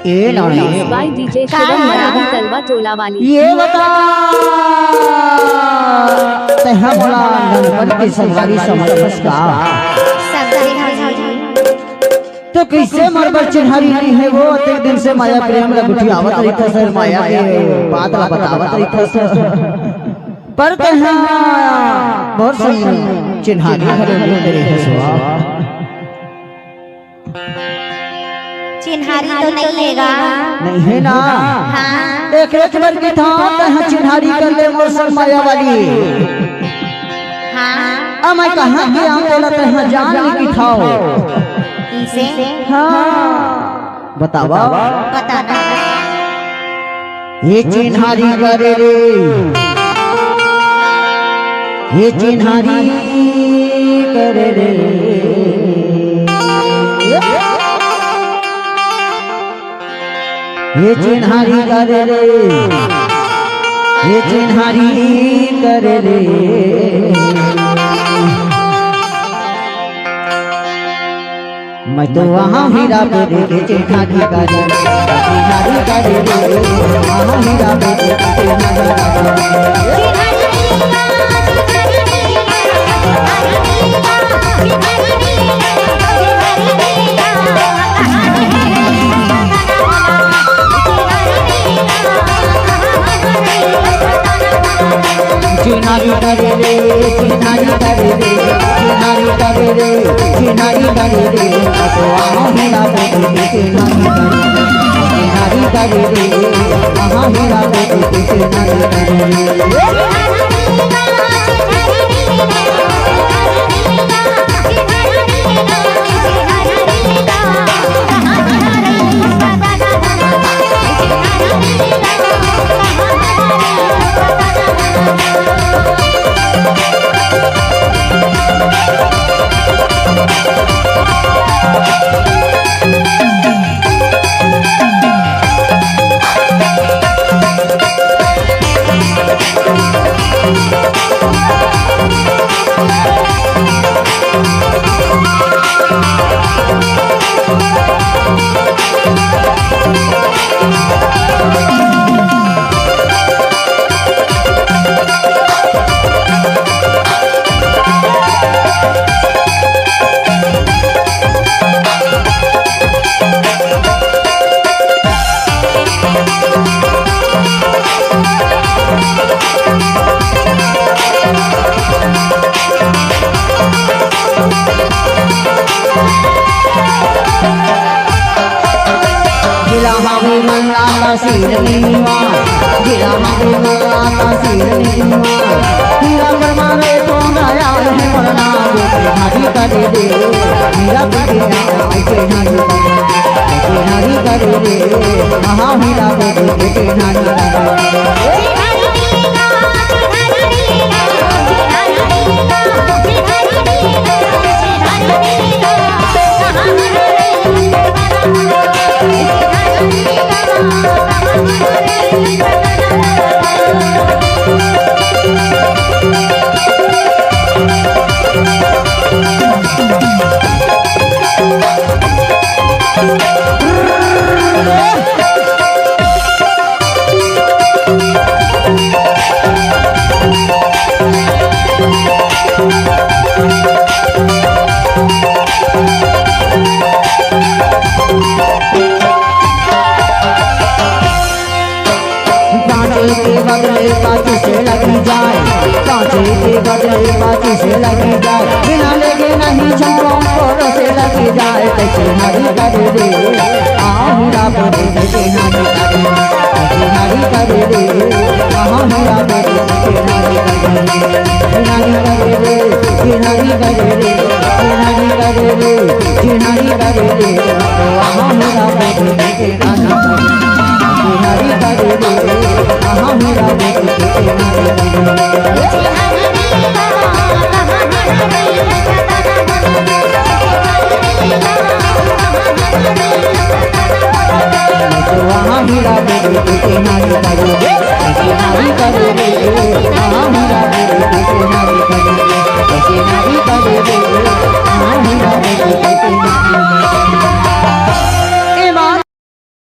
ये लौड़ी by DJ Shivam Marathi तलवा टोला वाली। ये बता तह बोला गणपति की सवारी समझ का तो कैसे मरबर चिन्हारी नहीं है वो एक दिन से माया प्रेम लगुठी आवत रही था सर माया के बात ला बतावत रही था सर पर कहा बहुत सही चिन्हारी हरे मेरे हसवा चिन्हारी तो नहीं लेगा नहीं है ना। हाँ एक बार की था कहाँ चिन्हारी कर ले मोर सर माया वाली। हाँ अब मैं कहाँ की आम बोला तहाँ जान की थाओ इसे हाँ बतावा बताना ये चिन्हारी करे रे ये चिन्हारी करे रे ये चिन्हारी करे रे ये चिन्हारी करे रे मैं तो वहाँ हीरा पे देखे चिन्हारी करे चिन्हारी करे रे वहाँ हीरा पे देखे चिन्हारी चिन्हारी करे रे चिन्हारी करे रे चिन्हारी करे रे चिन्हारी करे रे तो वहाँ हीरा पे देखे चिन्हारी करे रे वहाँ हीरा पे देखे चिन्हारी करे रे गिरा मारे माता सीरनीवा हीरा पर मारे तो नया है मरना चिन्हारी करे रे हीरा पे चिन्हारी करे रे महा हीरा पे चिन्हारी करे बदले बाकी से लगी जाए कांचे के बदले बाकी से लगी जाए बिना लेके नहीं चंपा से लगी जाए तो चिन्हारी करे रे हीरा पे चिन्हारी करे रे कहाँ हीरा पे चिन्हारी करे रे चिन्हारी करे रे चिन्हारी करे रे चिन्हारी करे रे वहाँ हीरा पे चिन्हारी करे रे कहाँ हीरा पे वहाँ हीरा पे चिन्हारी करे